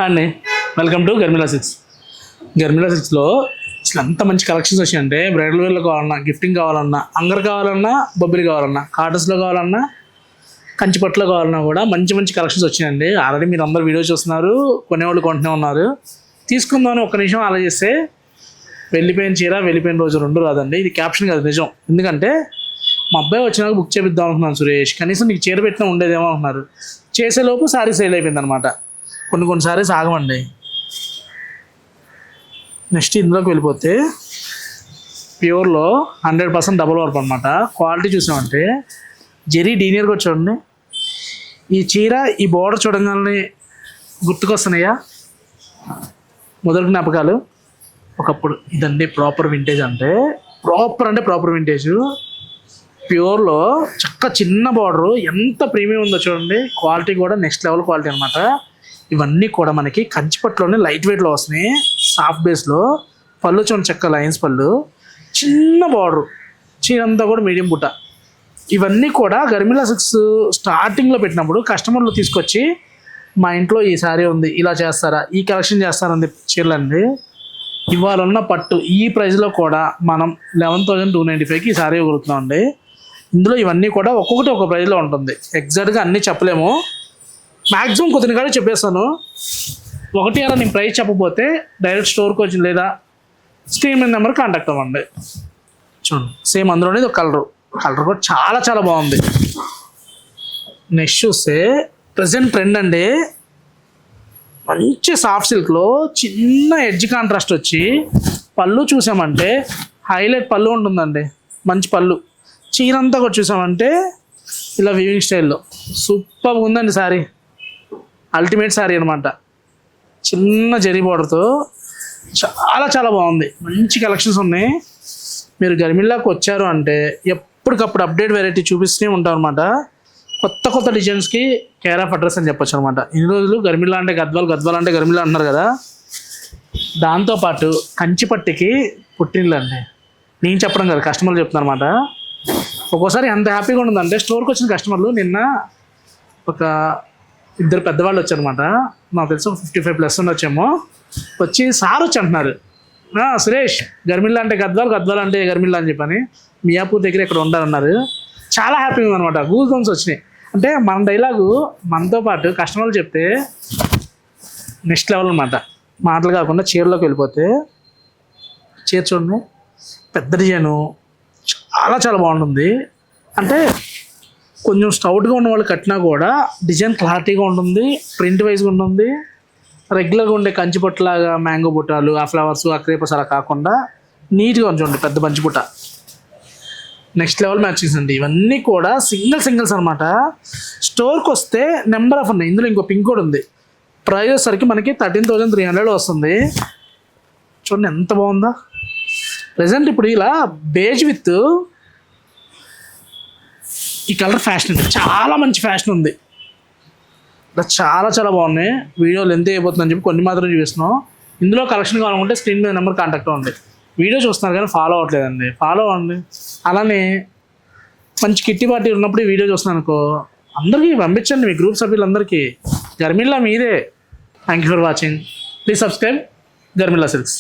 అండి welcome to గర్మిలా six. గర్మిలా సిక్స్లో అసలు ఎంత మంచి కలెక్షన్స్ వచ్చాయంటే బ్రైడల్ వేర్లో కావాలన్నా, గిఫ్టింగ్ కావాలన్నా, అంగర్ కావాలన్నా, బొబ్బిలి కావాలన్నా, కాటన్స్లో కావాలన్నా, కంచిపట్టులో కావాలన్నా కూడా మంచి మంచి కలెక్షన్స్ వచ్చినాయండి. ఆల్రెడీ మీరు అందరూ వీడియో చూస్తున్నారు, కొనేవాళ్ళు కొంటూనే ఉన్నారు. తీసుకుందామని ఒక్క నిమిషం ఆలోచిస్తే వెళ్ళిపోయిన చీర వెళ్ళిపోయిన రోజు రెండు రాదండి. ఇది క్యాప్షన్ కాదు, నిజం. ఎందుకంటే మా అబ్బాయి వచ్చినాక బుక్ చేపిద్దాం అనుకున్నాను సురేష్, కనీసం నీకు చీర పెట్టినా ఉండేదేమో అంటున్నారు. చేసేలోపు సారీ సేల్ అయిపోయింది అనమాట. కొన్ని సారీస్ ఆగమండి. నెక్స్ట్ ఇందులోకి వెళ్ళిపోతే ప్యూర్లో 100% డబుల్ వర్క్ అనమాట. క్వాలిటీ చూసామంటే జెరీ డీనియర్గా చూడండి. ఈ చీర ఈ బోర్డర్ చూడగానే గుర్తుకొస్తున్నాయా మొదటి జ్ఞాపకాలు? ఒకప్పుడు ఇదండి ప్రాపర్ వింటేజ్, అంటే ప్రాపర్ వింటేజ్. ప్యూర్లో చక్క చిన్న బార్డరు, ఎంత ప్రీమియం ఉందో చూడండి. క్వాలిటీ కూడా నెక్స్ట్ లెవెల్ క్వాలిటీ అనమాట. ఇవన్నీ కూడా మనకి కంచిపట్టులోనే లైట్ వెయిట్లో వస్తున్నాయి, సాఫ్ట్ బేస్లో. పళ్ళు చూడండి, చక్క లైన్స్ పళ్ళు, చిన్న బార్డరు, చీరంతా కూడా మీడియం బుట్ట. ఇవన్నీ కూడా గర్మిలా సిక్స్ స్టార్టింగ్లో పెట్టినప్పుడు కస్టమర్లు తీసుకొచ్చి మా ఇంట్లో ఈ శారీ ఉంది, ఇలా చేస్తారా, ఈ కలెక్షన్ చేస్తారని చీరలండి. ఇవాళన్న పట్టు ఈ ప్రైస్లో కూడా మనం 11,295కి ఈ శారీ ఇవ్వగలుగుతున్నాం అండి. ఇందులో ఇవన్నీ కూడా ఒక్కొక్కటి ఒక ప్రైస్లో ఉంటుంది. ఎగ్జాక్ట్గా అన్నీ చెప్పలేము, మ్యాక్సిమం కొద్దిగా కూడా చెప్పేస్తాను. ఒకటి అలా నేను ప్రైస్ చెప్పకపోతే డైరెక్ట్ స్టోర్కి వచ్చి లేదా స్క్రీన్ మీద నెంబర్ కాంటాక్ట్ అవ్వండి. చూడండి, సేమ్ అందులోనే ఒక కలర్ కూడా చాలా బాగుంది. నెక్స్ట్ చూస్తే ప్రజెంట్ ట్రెండ్ అండి, మంచి సాఫ్ట్ సిల్క్లో చిన్న ఎడ్జ్ కాంట్రాస్ట్ వచ్చి పళ్ళు చూసామంటే హైలైట్ పళ్ళు ఉంటుందండి. మంచి పళ్ళు, చీరంతా కూడా చూసామంటే ఇలా వీవింగ్ స్టైల్లో సూపర్గా ఉందండి శారీ. అల్టిమేట్ శారీ అనమాట. చిన్న జరీ బార్డర్తో చాలా బాగుంది. మంచి కలెక్షన్స్ ఉన్నాయి. మీరు గర్మిల్లాకి వచ్చారు అంటే ఎప్పటికప్పుడు అప్డేట్ వెరైటీ చూపిస్తూనే ఉంటాం అనమాట. కొత్త డిజైన్స్కి కేర్ ఆఫ్ అడ్రస్ అని చెప్పొచ్చు అనమాట. ఇన్ని రోజులు గర్మిల్లా అంటే గద్వాల్ అంటే గర్మిల్లా అంటున్నారు కదా. దాంతోపాటు కంచిపట్టుకి పుట్టినళ్ళు అండి. నేను చెప్పడం కదా, కస్టమర్లు చెప్తున్నారు అనమాట. ఒక్కోసారి ఎంత హ్యాపీగా ఉంటుందంటే స్టోర్కి వచ్చిన కస్టమర్లు, నిన్న ఒక 2 పెద్దవాళ్ళు వచ్చారనమాట. నాకు తెలిసి 55+ ఉండొచ్చేమో. వచ్చి సార్ వచ్చి అంటున్నారు, సురేష్ గర్మిల్లా అంటే గద్వాల్ అంటే గర్మిల్లా అని చెప్పని మియాపూర్ దగ్గర ఇక్కడ ఉండాలన్నారు. చాలా హ్యాపీగా ఉందనమాట. గూస్ బంప్స్ వచ్చినాయి. అంటే మన డైలాగు మనతో పాటు కస్టమర్లు చెప్తే నెక్స్ట్ లెవెల్ అనమాట. మాటలు కాకుండా చీరలోకి వెళ్ళిపోతే చీర చూడండి, పెద్ద డిజైను, చాలా బాగుంటుంది. అంటే కొంచెం స్టౌట్గా ఉన్న వాళ్ళు కట్టినా కూడా డిజైన్ క్లారిటీగా ఉంటుంది, ప్రింట్ వైజ్గా ఉంటుంది. రెగ్యులర్గా ఉండే కంచిపట్టులాగా మ్యాంగో బుట్టాలు, ఆ ఫ్లవర్స్, ఆ క్రేపర్స్ అలా కాకుండా నీట్గా ఉంచండి, పెద్ద బంచి బుట్ట. నెక్స్ట్ లెవెల్ మ్యాచింగ్స్ అండి. ఇవన్నీ కూడా సింగిల్స్ అనమాట. స్టోర్కి వస్తే నెంబర్ ఆఫ్ ఉన్నాయి. ఇందులో ఇంకో పింక్ కూడా ఉంది. ప్రైస్ వచ్చేసరికి మనకి 13,300 వస్తుంది. చూడండి ఎంత బాగుందా. ప్రజెంట్ ఇప్పుడు ఇలా బేజ్ విత్ ఈ కలర్ ఫ్యాషన్ ఉంది, చాలా మంచి ఫ్యాషన్ ఉంది. ఇలా చాలా బాగున్నాయి. వీడియో లెంత్ అయిపోతుందని చెప్పి కొన్ని మాత్రం చూపిస్తున్నాం. ఇందులో కలెక్షన్ కావాలనుకుంటే స్క్రీన్ మీద నెంబర్ కాంటాక్ట్ అవ్వండి. వీడియో చూస్తున్నారు కానీ ఫాలో అవ్వట్లేదండి, ఫాలో అవ్వండి. అలానే మంచి కిట్టి పార్టీ ఉన్నప్పుడు ఈ వీడియో చూస్తున్నాను అనుకో, అందరికీ పంపించండి, మీ గ్రూప్ సభ్యులందరికీ. గర్మిల్లా మీదే. Thank you for watching. Please subscribe Garmilla silks.